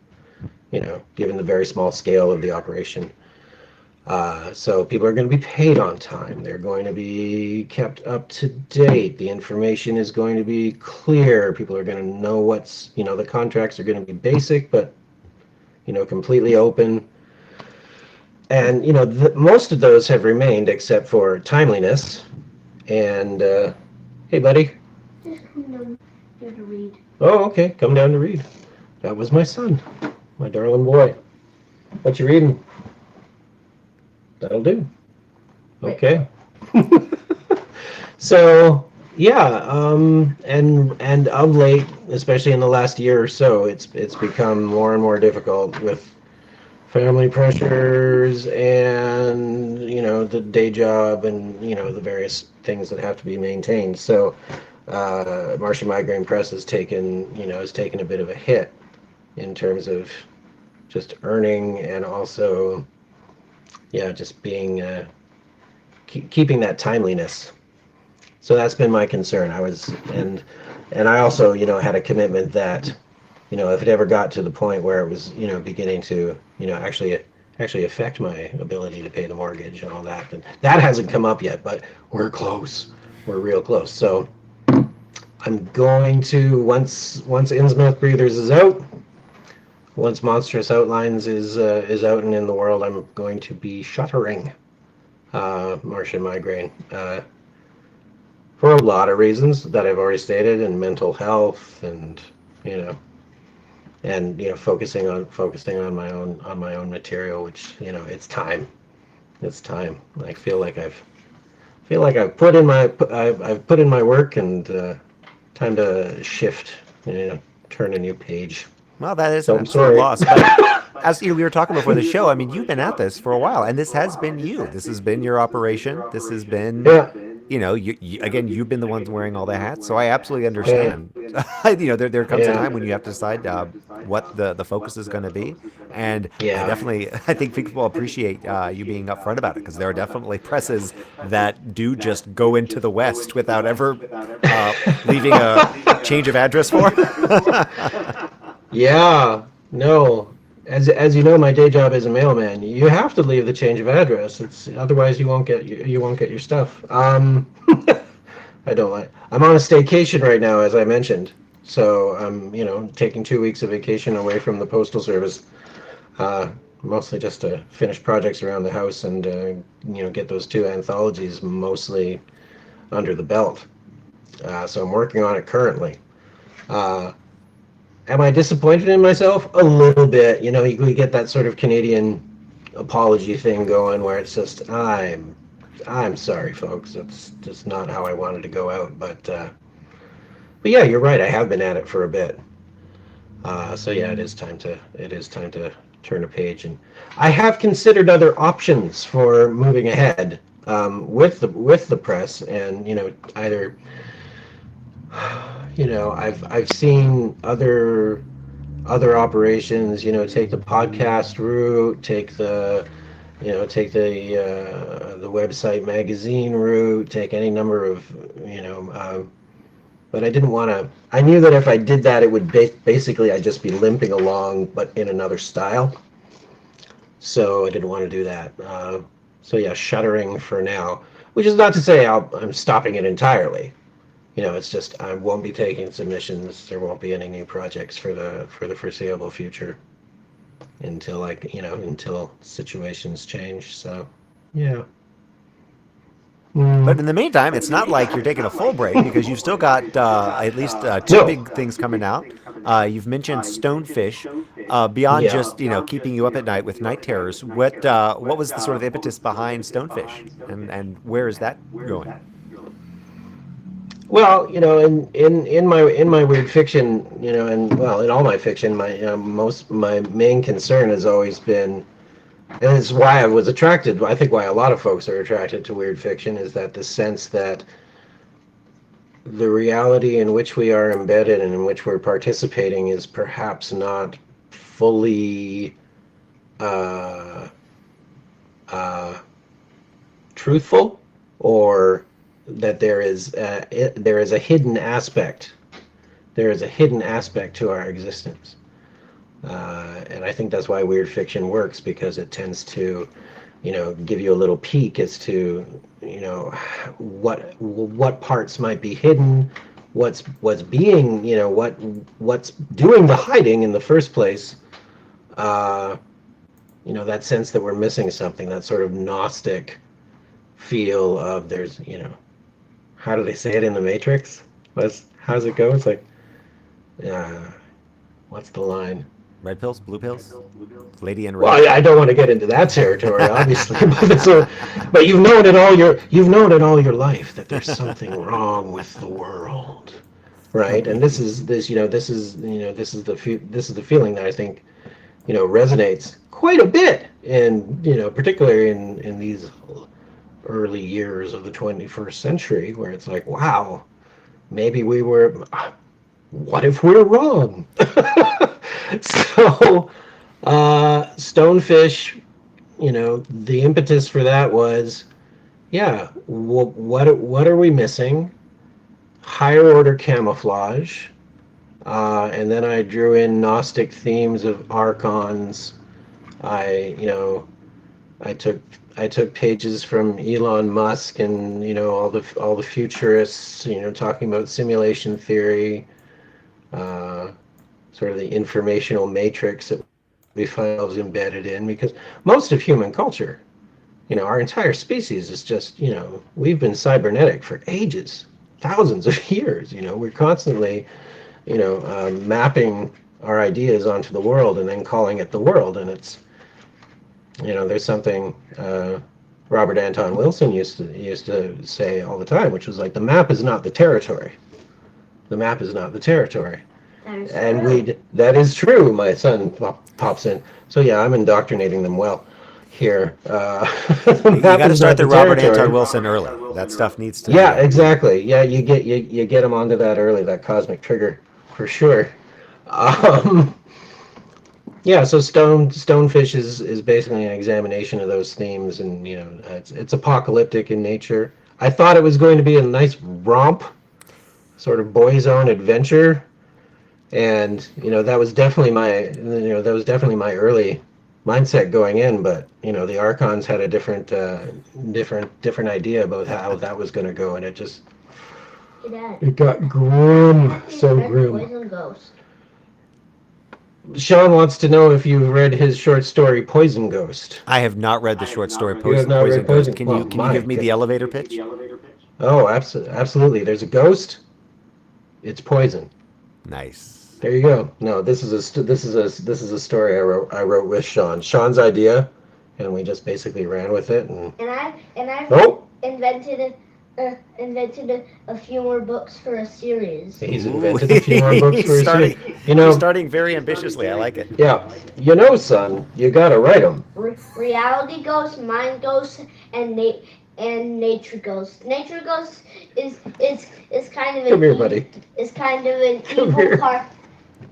given the very small scale of the operation. So people are going to be paid on time. They're going to be kept up to date. The information is going to be clear. People are going to know the contracts are going to be basic, but, completely open. And, most of those have remained except for timeliness. And, hey, buddy. Just come down here to read. Oh, okay. Come down to read. That was my son, my darling boy. What you reading? That'll do. Okay. So, yeah, and of late, especially in the last year or so, it's become more and more difficult with family pressures and the day job and the various things that have to be maintained. So Martian Migraine Press has taken a bit of a hit in terms of just earning, and also just being keeping that timeliness. So that's been my concern. And I also had a commitment that if it ever got to the point where it was beginning to actually affect my ability to pay the mortgage and all that, and that hasn't come up yet, but we're close. We're real close. So I'm going to, once Innsmouth Breathers is out, once Monstrous Outlines is out and in the world, I'm going to be shuttering Martian Migraine for a lot of reasons that I've already stated, and mental health, and focusing on my own material, which it's time. I feel like I've put in my work, and time to shift, turn a new page. Well, that is So an I'm absolute sorry. loss. But as you know, we were talking before the show, I mean, you've been at this for a while, and this has been you. This has been your operation. This has been, Yeah, again, you've been the ones wearing all the hats. So I absolutely yeah, understand. There comes a yeah, time when you have to decide what the focus is going to be, and yeah. I think people appreciate you being upfront about it because there are definitely presses that do just go into the West without ever uh, leaving a change of address for. Yeah, no. As you know, my day job is a mailman. You have to leave the change of address. It's otherwise you won't get your stuff. I don't like. I'm on a staycation right now, as I mentioned. So I'm taking 2 weeks of vacation away from the postal service, uh, mostly just to finish projects around the house and get those two anthologies mostly under the belt. So I'm working on it currently. Uh, Am I disappointed in myself? A little bit. We get that sort of Canadian apology thing going where it's just I'm sorry, folks. It's just not how I wanted to go out. But yeah, you're right. I have been at it for a bit. So yeah, it is time to turn a page, and I have considered other options for moving ahead with the press, and either I've seen other operations, take the podcast route, take the website magazine route, take any number of, but I didn't want to. I knew that if I did that, it would basically I'd just be limping along, but in another style. So I didn't want to do that. So yeah, shuttering for now, which is not to say I'm stopping it entirely. It's just I won't be taking submissions. There won't be any new projects for the foreseeable future until situations change. So, yeah. But Mm. in the meantime, it's not like you're taking a full break because you've still got at least two No. big things coming out. You've mentioned Stonefish. Beyond Yeah. just keeping you up at night with night terrors, what was the sort of impetus behind Stonefish, and where is that going? Well, in my weird fiction, and well, in all my fiction, my main concern has always been, and it's why I was attracted. I think why a lot of folks are attracted to weird fiction is that the sense that the reality in which we are embedded and in which we're participating is perhaps not fully uh, uh, truthful, or that there is a hidden aspect. There is a hidden aspect to our existence, and I think that's why weird fiction works, because it tends to, give you a little peek as to, what parts might be hidden, what's being, what's doing the hiding in the first place. Uh, that sense that we're missing something, that sort of Gnostic feel of there's, how do they say it in the Matrix? How's it go? It's like, uh, what's the line? Red pills, blue pills, lady in red. Well, I don't want to get into that territory, obviously, but you've known it all your life that there's something wrong with the world, right? And this is the feeling that I think resonates quite a bit, and particularly in these early years of the 21st century, where it's like, wow, maybe we were. What if we're wrong? So, Stonefish, the impetus for that was, yeah, what are we missing? Higher order camouflage, and then I drew in Gnostic themes of archons. I, I took I took pages from Elon Musk and all the futurists, talking about simulation theory, uh, sort of the informational matrix that we find ourselves embedded in, because most of human culture, our entire species is just, we've been cybernetic for ages, thousands of years. We're constantly, mapping our ideas onto the world and then calling it the world. And it's, there's something Robert Anton Wilson used to say all the time, which was like, the map is not the territory. The map is not the territory. That is And true. that is true, my son pops in. So yeah, I'm indoctrinating them well here. The You map got to is start not the the Robert Anton territory. Wilson early. That stuff needs to Yeah, be. exactly. Yeah, you get them onto that early, that cosmic trigger, for sure. Um, yeah, so Stonefish is basically an examination of those themes, and it's apocalyptic in nature. I thought it was going to be a nice romp, sort of boys' own adventure, and that was definitely my early mindset going in. But the Archons had a different idea about how that was going to go, and Hey, Dad. it got I grim, have so read grim. Poison Ghost. Sean wants to know if you've read his short story Poison Ghost. I have not read the short story You have not read Poison Ghost. Poison? Can Oh you my give me the goodness. elevator pitch? Oh, absolutely. There's a ghost. It's poison. Nice. There you go. No, this is a story I wrote with Sean. Sean's idea, and we just basically ran with it. And And I've oh, invented a few more books for a series. he's Ooh, invented a few more books he's for his series. starting. You He's know, starting very ambitiously. I like it. yeah. Son, you gotta write them. Reality Ghost, Mind Ghost, and Nature Ghost. Nature Ghost is kind of Come here, buddy. is kind of an Come evil here. part.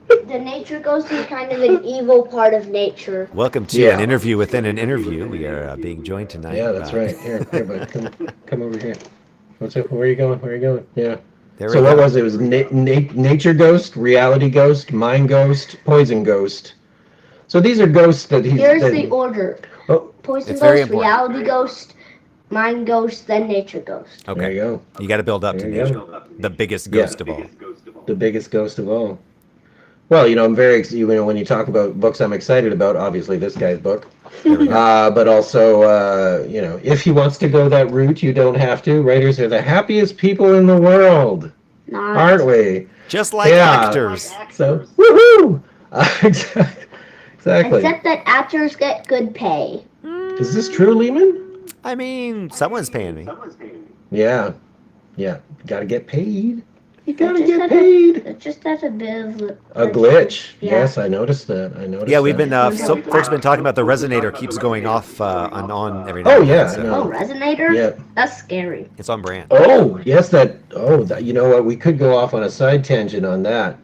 The Nature Ghost is kind of an evil part of nature. Welcome to an Yeah. interview within an interview. We are being joined tonight. Yeah, that's right. Here, bud. Come over here. What's up? Where are you going? Where are you going? Yeah. There we So what go. was it? It was nature ghost, reality ghost, mind ghost, poison ghost. So these are ghosts that he's. Here's the order: Oh, Poison It's very Ghost, important. Reality Ghost, Mind Ghost, then Nature Ghost. there Okay. you go. You got to build up to There you nature. go. The biggest Yeah. ghost of all. The biggest ghost of all. Well, I'm when you talk about books I'm excited about, obviously this guy's book. There we go. But also, if he wants to go that route, you don't have to. Writers are the happiest people in the world, Not aren't we? Just like Yeah. actors. So, woohoo! Exactly. except that actors get good pay. Is this true, Lehman? I mean, someone's paying me. Yeah. Yeah. Got to get paid. You got to Just get had paid. It just has a bit of A glitch. Yeah. Yes, I noticed that. Yeah, we've that. been. Folks have been talking about the resonator keeps going off and on every now Oh, and then. yeah, So no. Oh, Resonator? Yeah. That's scary. it's on brand. Oh, yes, you know what? We could go off on a side tangent on that.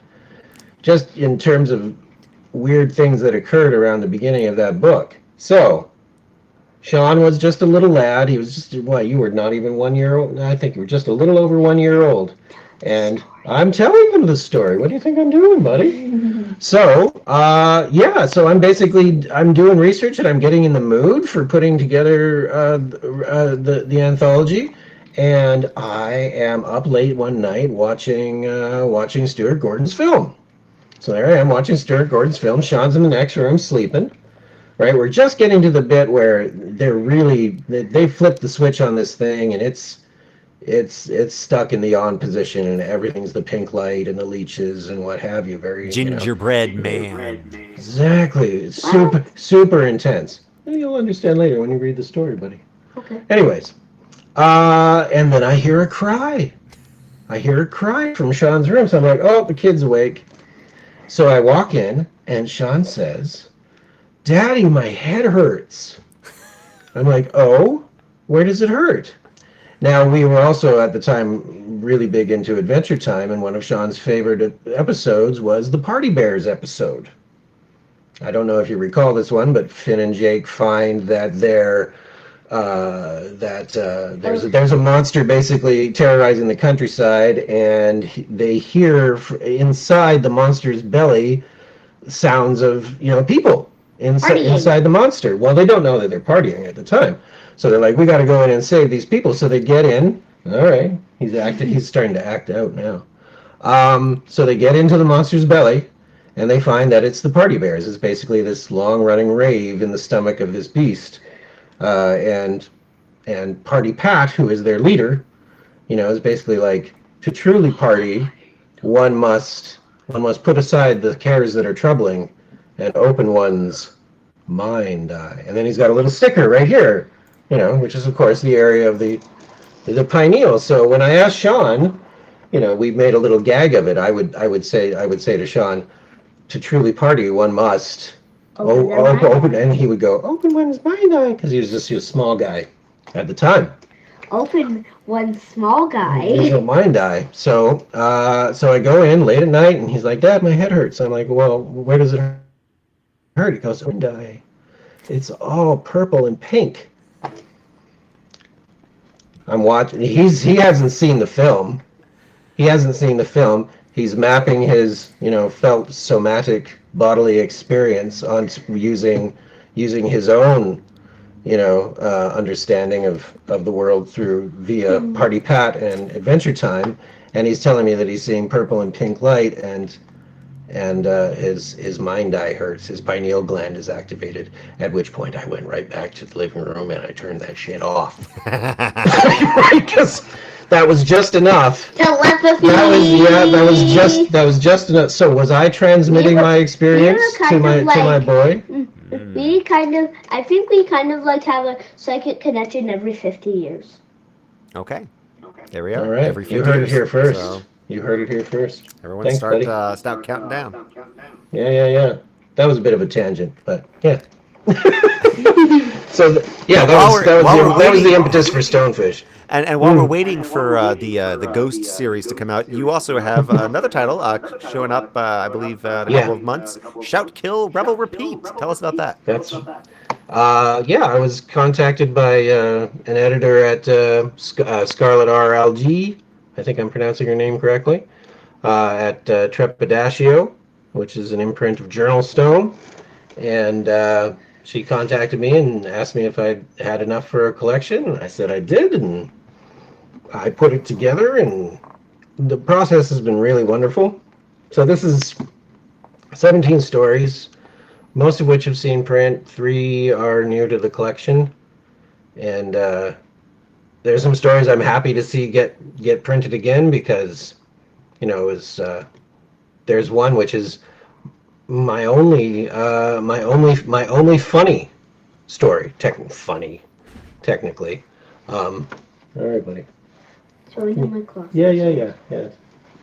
Just in terms of weird things that occurred around the beginning of that book. So, Sean was just a little lad. He was just, what, you were not even 1 year old? I think you were just a little over 1 year old. And I'm telling him the story. What do you think I'm doing, buddy? So, so I'm doing research and I'm getting in the mood for putting together the anthology. And I am up late one night watching Stuart Gordon's film. So there I am watching Stuart Gordon's film. Sean's in the next room sleeping. Right, we're just getting to the bit where they flipped the switch on this thing, and it's stuck in the on position, and everything's the pink light and the leeches and what have you. Very Gingerbread man. Exactly. It's super intense. You'll understand later when you read the story, buddy. Okay. Anyways, and then I hear a cry. From Sean's room. So I'm like, oh, the kid's awake. So I walk in, and Sean says, "Daddy, my head hurts." I'm like, oh, where does it hurt? Now, we were also at the time really big into Adventure Time, and one of Sean's favorite episodes was the Party Bears episode. I don't know if you recall this one, but Finn and Jake find that there's a monster basically terrorizing the countryside, and they hear inside the monster's belly sounds of people inside the monster. Well, they don't know that they're partying at the time, so they're like, we got to go in and save these people. So they get in. All right, he's starting to act out now. So they get into the monster's belly, and they find that it's the Party Bears. It's basically this long-running rave in the stomach of this beast, and Party Pat, who is their leader, is basically like, to truly party, one must put aside the cares that are troubling and open one's mind eye. And then he's got a little sticker right here, which is of course the area of the pineal. So when I asked Sean, we made a little gag of it. I would say to Sean, to truly party, one must open, and he would go, open one's mind eye, because he was a small guy at the time. Open one small He's guy. a mind eye. So I go in late at night, and he's like, Dad, my head hurts. I'm like, well, where does it hurt? He goes, mind eye. It's all purple and pink. I'm watching. He hasn't seen the film. He hasn't seen the film. He's mapping his, felt somatic bodily experience on using his own, understanding of the world through via Party Pat and Adventure Time, and he's telling me that he's seeing purple and pink light, and his mind eye hurts. His pineal gland is activated. At which point, I went right back to the living room and I turned that shit off. Because that was just enough. Telepathy. That was just enough. So was I transmitting my experience to my boy? I think we kind of like have a psychic connection every 50 years. Okay. There we are. All right. Every 50 You heard years. it here first. So You heard it here first. everyone Thanks, start buddy. start counting down. Yeah. That was a bit of a tangent, but yeah. So While that was we're the impetus for Stonefish. And while we're waiting for the Ghost series to come out, you also have another title showing up, I believe, in a Yeah. couple of months. Shout, Kill, Rebel, Repeat. Tell us about that. That's I was contacted by an editor at Scarlet RLG. I think I'm pronouncing her name correctly. At Trepidatio, which is an imprint of Journal Stone, and she contacted me and asked me if I had enough for a collection. And I said I did, and I put it together, and the process has been really wonderful. So this is 17 stories, most of which have seen print. 3 are new to the collection, and there's some stories I'm happy to see get printed again because, it was there's one which is my only funny story, technically. All right, buddy. Showing him my clock. Yeah.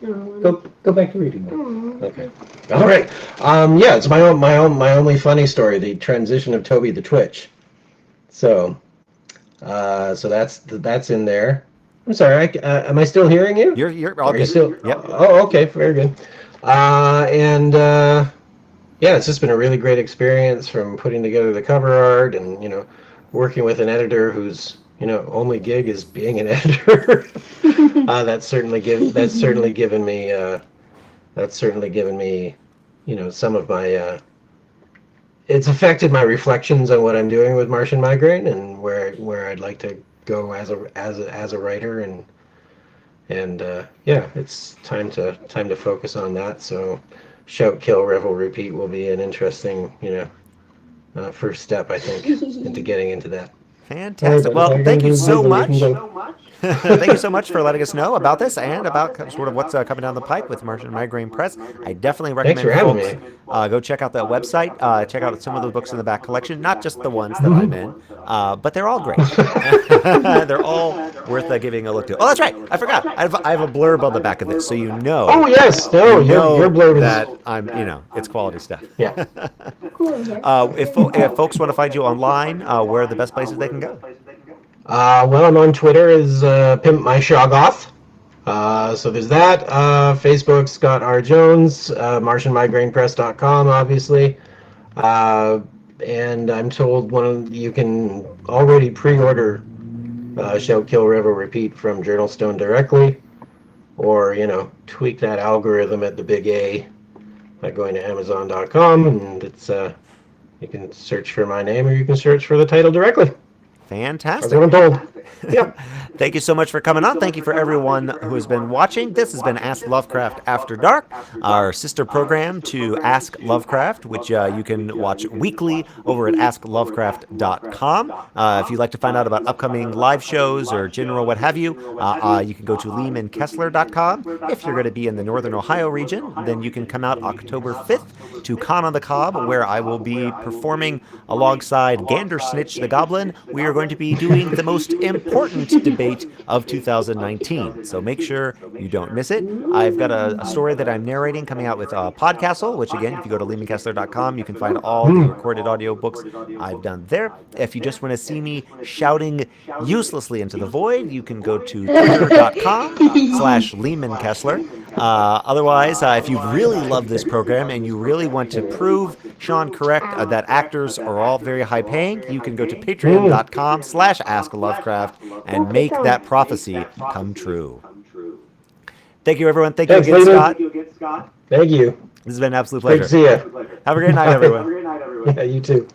No, Go back to reading. no. Okay. All right. It's my only funny story, the transition of Toby the Twitch. So that's in there. I'm sorry. Am I still hearing you? You're all Are you good. still? Yep. Oh, okay. Very good. It's just been a really great experience from putting together the cover art and working with an editor whose only gig is being an editor. That's certainly given me some of my it's affected my reflections on what I'm doing with Martian Migraine and where I'd like to go as a writer, and it's time to focus on that. So Shout, Kill, Revel, Repeat will be an interesting first step, I think, into getting into that. Fantastic. Well, thank you so much. Thank you so much for letting us know about this and about sort of what's coming down the pipe with Martian Migraine Press. I definitely recommend Thanks for having folks go check out that website. Check out some of the books in the back collection, not just the ones that I'm in, but they're all great. They're all worth giving a look to. Oh, that's right. I forgot. I have a blurb on the back of this, so you know. Oh yes, no, your blurb that I'm, it's quality stuff. Yeah. Cool. If folks want to find you online, where are the best places they can go? Well, I'm on Twitter as Pimp My Shoggoth. So there's that. Facebook, Scott R. Jones, MartianMigrainePress.com, obviously. And I'm told you can already pre-order Shout, Kill, Revel, Repeat from Journal Stone directly, or tweak that algorithm at the big A by going to Amazon.com, and it's you can search for my name or you can search for the title directly. Fantastic. That's what I'm told. Yeah. Thank you so much for coming on. Thank you for everyone who has been watching. This has been Ask Lovecraft After Dark, our sister program to Ask Lovecraft, which you can watch weekly over at asklovecraft.com. If you'd like to find out about upcoming live shows or general what have you, you can go to lehmankessler.com. If you're going to be in the Northern Ohio region, then you can come out October 5th to Con on the Cob, where I will be performing alongside Gander Snitch the Goblin. We are going to be doing the most important debate of 2019. So make sure you don't miss it. I've got a story that I'm narrating coming out with Podcastle, which again, if you go to LehmanKessler.com, you can find all the recorded audiobooks I've done there. If you just want to see me shouting uselessly into the void, you can go to twitter.com/Lehman Kessler. Otherwise, if you really love this program and you really want to prove Sean correct that actors are all very high paying, you can go to patreon.com/Ask Lovecraft and make that prophecy come true. Thank you, everyone. Thank you Thanks, again, Scott. Thank you. This has been an absolute Great pleasure. to see you. Have a great night, everyone. Yeah, you too.